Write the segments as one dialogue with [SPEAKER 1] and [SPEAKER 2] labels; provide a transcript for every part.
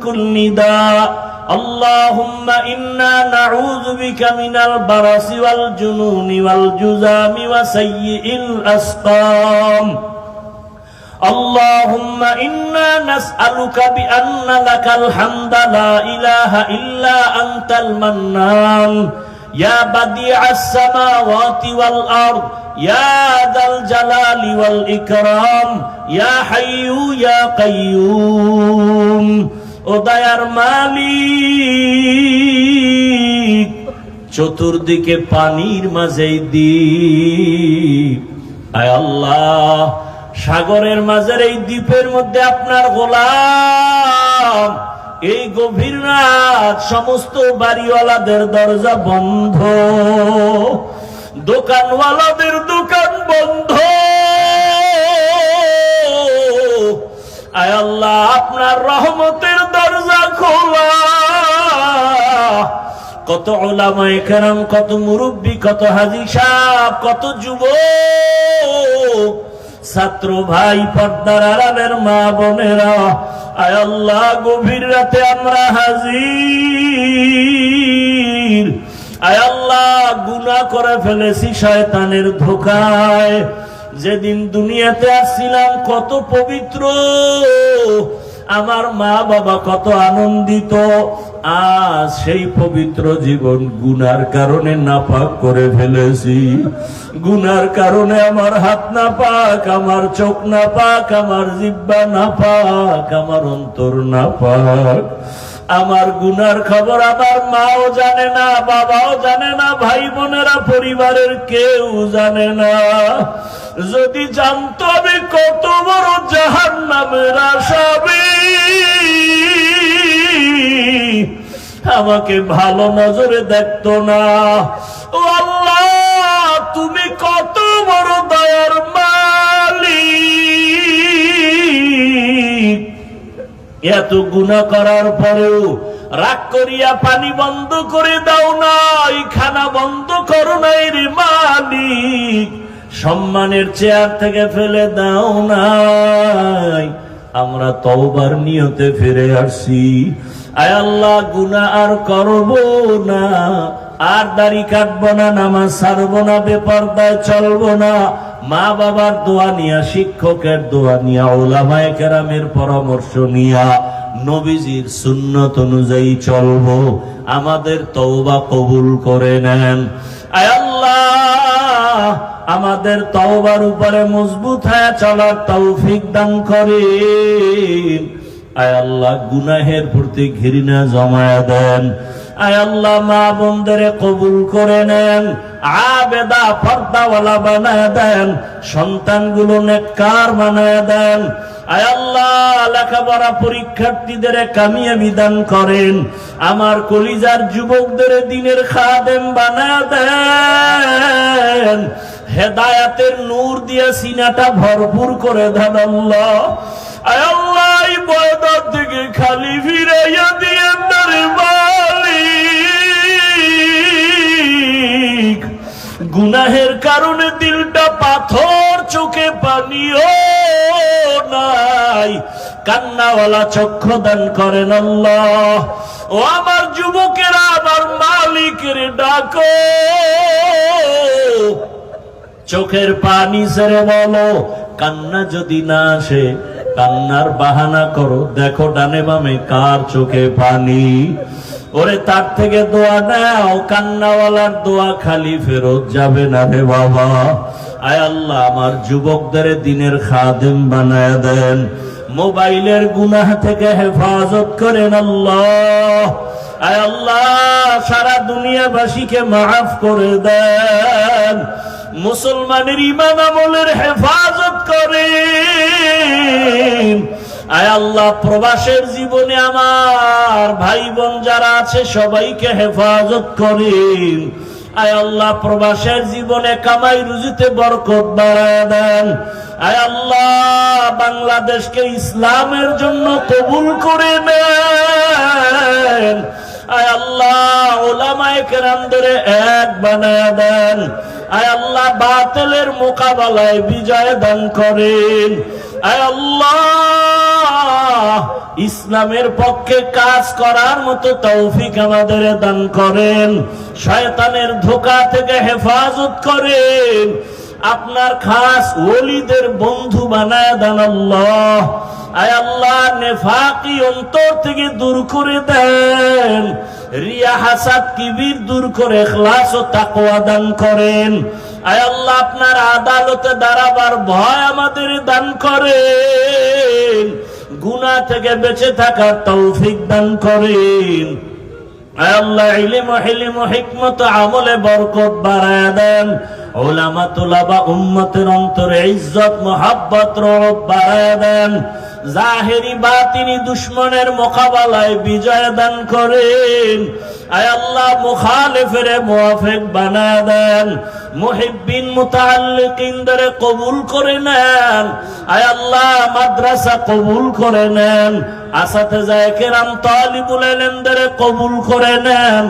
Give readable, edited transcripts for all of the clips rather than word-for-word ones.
[SPEAKER 1] كل داء اللهم إنا نعوذ بك من البرص والجنون والجذام وسيء الأسقام اللهم إنا نسألك بأن لك الحمد لا إله إلا أنت المنان يا بديع السماوات والأرض يا ذا الجلال والإكرام يا حي يا قيوم ও দয়ার মালিক চতুর্দিকে পানির মাঝে দ্বীপ আয় আল্লাহ সাগরের মাঝের এই দ্বীপের মধ্যে আপনার গোলাম এই গভীর রাত সমস্ত বাড়িওয়ালাদের দরজা বন্ধ দোকানওয়ালাদের দোকান বন্ধ আয় আল্লাহ আপনার রহমতের দরজা খোলা কত উলামায়ে কেরাম কত মুরব্বি কত হাজী সাহেব কত যুবক ছাত্র ভাই পর্দার আড়ালের মা বোনেরা আয় আল্লাহ গভীর রাতে আমরা হাজির আয় আল্লাহ গুনাহ করে ফেলেছি শয়তানের ধোঁকায় যেদিন দুনিয়াতে আসছিলাম কত পবিত্র আমার মা বাবা কত আনন্দিত আজ সেই পবিত্র জীবন গুনার কারণে নাপাক করে ফেলেছি গুনার কারণে আমার হাত নাপাক আমার চোখ নাপাক আমার জিহ্বা নাপাক আমার অন্তর নাপাক আমার গুনার খবর আমার মাও জানে না বাবাও জানে না ভাই বোনেরা পরিবারের কেউ জানে না যদি জানতো আমি কত বড় জাহান্নামের আসামি আমাকে ভালো নজরে দেখতো না ও আল্লাহ তুমি কত বড় দয়ার মালিক এত গুনাহ করার পরেও রাগ করিয়া পানি বন্ধ করে দাও নাই খানা বন্ধ করো নাই রে মালিক সম্মানের চেয়ার থেকে ফেলে দাও নাই আমরা তওবার নিয়তে ফিরে আসছি আয় আল্লাহ গুনাহ আর করব না আর দাড়ি কাটবো না নামাজ ছাড়বো না বেপরদায় চলবো না মা বাবার দোয়া নিয়া শিক্ষকের দোয়া নিয়া উলামায়ে কেরামের পরামর্শ নিয়া নবীজির সুন্নত অনুযায়ী চলবো আমাদের তওবা কবুল করে নেন আয় আল্লাহ আমাদের তওবার উপরে মজবুত হয়ে চলার তৌফিক দান করেন আয় আল্লাহ গুনাহের প্রতি ঘৃণা জমায়া দেন আয় আল্লাহ মা বোনদের কবুল করে নেন আবেদা পর্দাওয়ালা বানায় দেন সন্তানগুলো নেককার বানায় দেন আয় আল্লাহ লেখাপড়া পরীক্ষার্থীদের কামিয়াবি দান করেন আমার কলিজার যুবকদের দ্বীনের খাদেম বানায় দেন হেদায়েতের নূর দিয়ে সিনাটা ভরপুর করে দেন আল্লাহ আয় আল্লাহ এই বয়দার থেকে খালি ফিরাইয়া দিয়ে গুনাহের কারণে দিলটা পাথর চোখে পানিও নাই কান্নাওয়ালা চক্ষু দান করেন আল্লাহ ও আমার যুবকেরা আমার মালিকের ডাকো চোখের পানি ছেড়ে বলো কান্না যদি না আসে কান্নার বাহানা করো দেখো ডানে বামে কার চোখে পানি ওরে তার থেকে দোয়া নাও কান্নাওয়ালার দোয়া খালি ফেরত যাবে না রে বাবা আয় আল্লাহ আমার যুবকদের দ্বীনের খাদেম বানায় দেন মোবাইলের গুনাহ থেকে হেফাজত করেন আল্লাহ আয় আল্লাহ সারা দুনিয়াবাসীকে মাফ করে দেন মুসলমানের ঈমান আমলের হেফাজত করেন আয় আল্লাহ প্রবাসের জীবনে আমার ভাই বোন যারা আছে সবাইকে হেফাজত করেন আয় আল্লাহ প্রবাসের জীবনে কামাই রুজিতে বরকত বাড়ায় দেন আয় আল্লাহ বাংলাদেশকে ইসলামের জন্য কবুল করে নেন আয় আল্লাহ উলামায়ে কেরামদের এক বানায় দেন আয় আল্লাহ বাতিলের মোকাবেলায় বিজয় দান করেন আয় আল্লাহ ইসলামের পক্ষে কাজ করার মতো তৌফিক আমাদের দান করেন, শয়তানের ধোঁকা থেকে হেফাজত করেন, আপনার খাস ওলিদের বন্ধু বানায় দেন আল্লাহ। আয় আল্লাহ, নেফাকি অন্তর থেকে দূর করে দেন, রিয়া হাসাদ কিবির দূর করে ইখলাস ও তাকওয়া দান করেন। আয় আল্লাহ, আপনার আদালতে দাঁড়াবার ভয় আমাদের দান করেন, গুনাহ থেকে বেঁচে থাকার তৌফিক দান করেন। আয় আল্লাহ, ইলম ও হিলম ও হিকমত আমলে বরকত বাড়ায় দেন, উলামা তুলাবা উম্মতের অন্তরে ইজ্জত মুহাব্বত রব বাড়ায় দেন, জাহেরি বাতিনি দুশমনের মোকাবেলায় বিজয় দান করেন। আয় আল্লাহ, মুখালিফের মুওয়াফিক বানায় দেন, মুহিব্বিন মুতাআল্লিকিনদের কবুল করে নেন। আয় আল্লাহ, মাদ্রাসা কবুল করে নেন, আসাতিজায়ে কেরাম তালিবুল ইলমদের কবুল করে নেন,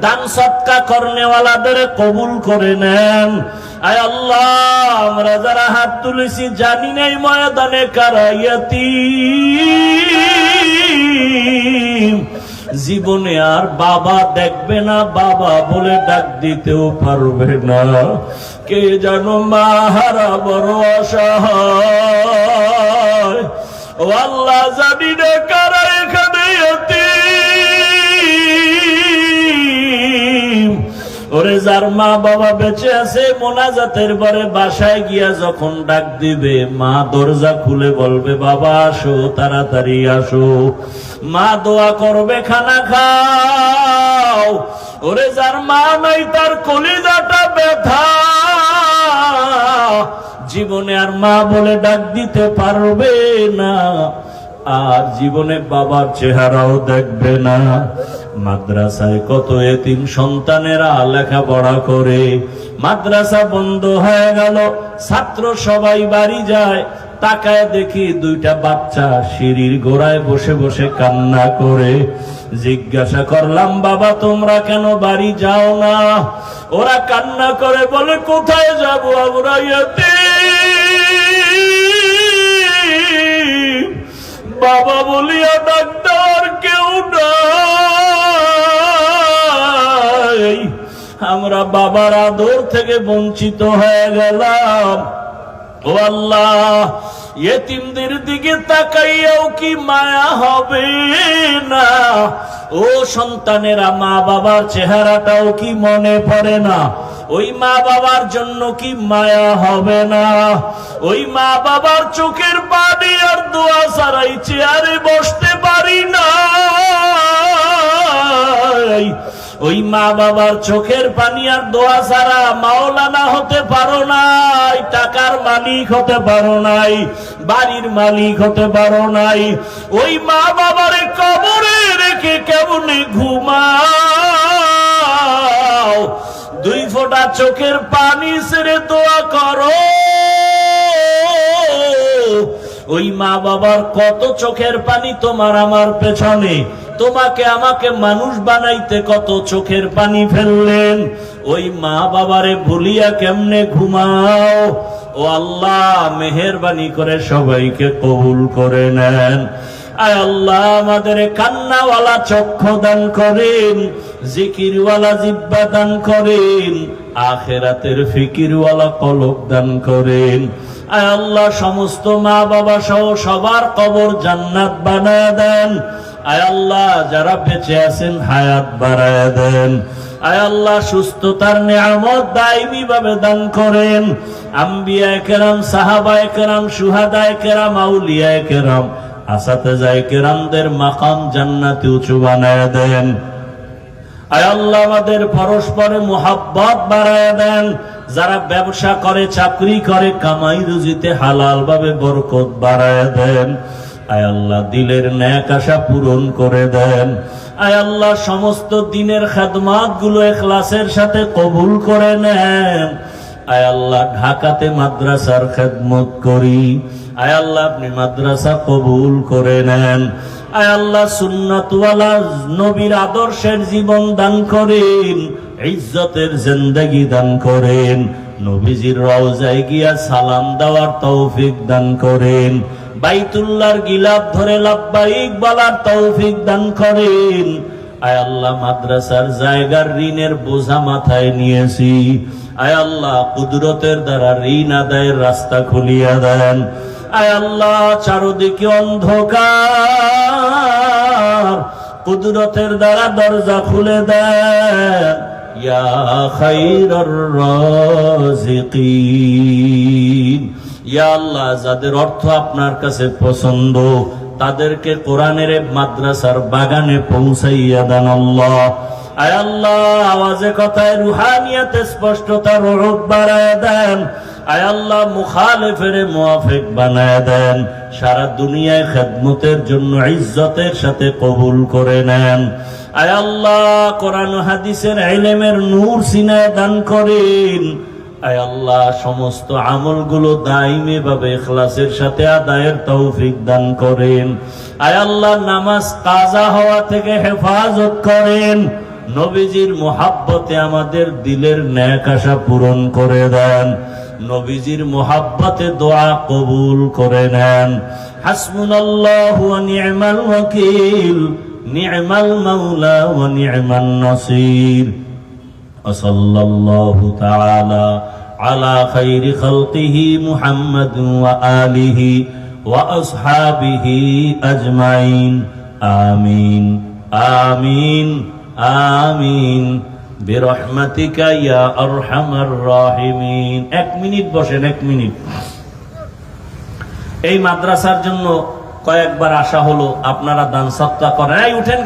[SPEAKER 1] দান সদকা করনেওয়ালাদের কবুল করে নেন। আয় আল্লাহ, আমরা যারা হাত তুলেছি জানি নাই ময়দানে কারা ইয়াতীম, জীবনে আর বাবা দেখবে না, বাবা বলে ডাক দিতেও পারবে না, কে জানো মা হারা বড় অসহায়। ও আল্লাহ, জানি না কারা এখানে ইয়াতীম। ওরে যার মা বাবা বেঁচে আছে, মোনাজাতের পরে বাসায় গিয়া যখন ডাক দিবে, মা দরজা খুলে বলবে বাবা আসো, তাড়াতাড়ি আসো। মা দোয়া করবে খানা খাও। ওরে যার মা নাই, তার কলিজাটা ব্যথা, জীবনে আর মা বলে ডাক দিতে পারবে না, আর জীবনে বাবার চেহারাও দেখবে না। মাদ্রাসায় কত এতিম সন্তানেরা লেখাপড়া করে, মাদ্রাসা বন্ধ হয়ে গেল, ছাত্র সবাই বাড়ি যায়, তাকায় দেখি দুইটা বাচ্চা সিঁড়ির গোড়ায় বসে বসে কান্না করে। জিজ্ঞাসা করলাম, বাবা তোমরা কেন বাড়ি যাও না? ওরা কান্না করে বলে, কোথায় যাব আমরা, ইয়াতীম। বাবা বলিয়া ডাক দেওয়ার কেউ নাই, আমরা বাবার আদর থেকে বঞ্চিত হয়ে গেলাম। ও আল্লাহ, ইয়েতিমদের দিকে তাকাইয়াও কি মায়া হবে না? ও সন্তানেরা, মা বাবার চেহারাটাও কি মনে পড়ে না? ওই মা বাবার জন্য কি মায়া হবে না? ওই মা বাবার চোখের পানি আর দোয়া ছাড়াই চেয়ারে বসতে পারি না। ওই মা বাবার চোখের পানি আর দোয়া ছাড়া মাওলানা হতে পারো নাই, টাকার মালিক হতে পারো নাই, বাড়ির মালিক হতে পারো নাই। ওই মা বাবারে কবরে রেখে কেমনে ঘুমাও? দুই ফোঁটা চোখের পানি ছেড়ে দোয়া করো। ওই মা বাবার কত চোখের পানি তোমার আমার পেছনে, তোমাকে আমাকে মানুষ বানাইতে কত চোখের পানি ফেললেন। ওই মা বাবারে ভুলিয়া কেমনে ঘুমাও? ও আল্লাহ, মেহেরবানি করে সবাইকে কবুল করে নেন। আয় আল্লাহ, আমাদের কান্নাওয়ালা চক্ষু দান করেন, জিকিরওয়ালা জিহ্বা দান করেন, আখিরাতের ফিকিরওয়ালা কলব দান করেন। আয় আল্লাহ, সমস্ত মা বাবা সহ সবার কবর জান্নাত বানায় দেন। আয় আল্লাহ, যারা বেঁচে আছেন হায়াত বাড়ায় দেন। আয় আল্লাহ, সুস্থতার নিয়ামত দায়মি ভাবে দান করেন। আম্বিয়ায়ে কেরাম, সাহাবায়ে কেরাম, শুহাদায়ে কেরাম, আউলিয়ায়ে কেরাম, আসাতিজায়ে কেরামদের মাকাম জান্নাতে উঁচু বানায় দেন। আয় আল্লাহ, আমাদের পরস্পরে মুহাব্বত বাড়ায় দেন। যারা ব্যবসা করে, চাকরি করে, কামাই রুজিতে হালাল ভাবে বরকত বাড়ায় দেন। আয় আল্লাহ, দিলের নেক আশা পূরণ করে দেন। আয় আল্লাহ, সমস্ত দিনের খেদমত গুলো ইখলাসের সাথে কবুল করে নেন। আয় আল্লাহ, ঢাকাতে মাদ্রাসার খেদমত করি, আয় আল্লাহ আপনি মাদ্রাসা কবুল করে নেন। আয় আল্লাহ, সুন্নাতওয়ালা নবীর আদর্শের জীবন দান করেন, ইজ্জতের জিন্দেগি দান করেন, নবীজির রওজায় গিয়া সালাম দেওয়ার তৌফিক দান করেন, বাইতুল্লাহর গিলাফ ধরে লাব্বাইক বলার তৌফিক দান করেন। আয় আল্লাহ, মাদ্রাসার জায়গার ঋণের বোঝা মাথায় নিয়েছি, আয় আল্লাহ কুদরতের দ্বারা ঋণ আদায়ের রাস্তা খুলিয়া দেন। আয় আল্লাহ, চারদিকে অন্ধকার, কুদরতের দ্বারা দরজা খুলে দেন। ইয়া খায়রার রাযিকিন, ইয়া আল্লাহ, যাদের অর্থ আপনার কাছে পছন্দ তাদেরকে কোরআনের মাদ্রাসার বাগানে পৌঁছাইয়া দেন আল্লাহ। আয় আল্লাহ, আওয়াজে কথায় রুহানিয়াতে স্পষ্টতার রূপ বাড়ায় দেন। আয় আল্লাহ, মুখালিফের মুওয়াফিক বানায় দেন। সারা দুনিয়ায় খেদমতের জন্য ইজ্জতের সাথে কবুল করে নেন। আয় আল্লাহ, কোরআন হাদিসের ইলমের নূর সিনায় দান করেন। আয় আল্লাহ, সমস্ত আমলগুলো দাইমে ভাবে ইখলাসের সাথে আদায়ের তৌফিক দান করেন। আয় আল্লাহ, নামাজ কাজা হওয়া থেকে হেফাজত করেন। নবীজির মুহাব্বতে আমাদের দিলের নেক আশা পূরণ করে দেন। নবীজির মুহাব্বতে দোয়া কবুল করে নেন। হাসবুনাল্লাহু ওয়া নি'মাল ওয়াকিল, নি'মাল মাওলা ওয়া নি'মান নাসির। সাল্লাল্লাহু তাআলা আলা খায়রি খালকিহি মুহাম্মাদিন ওয়া আলিহি ওয়া আসহাবিহি আজমাইন। আমিন আমিন আমিন বিরহমাতিকা ইয়া আরহামার রাহিমিন। 1 মিনিট বসেন, 1 মিনিট। এই মাদ্রাসার জন্য কয়েকবার আসা হলো, আপনারা দান সদকা করেন। এই উঠেন।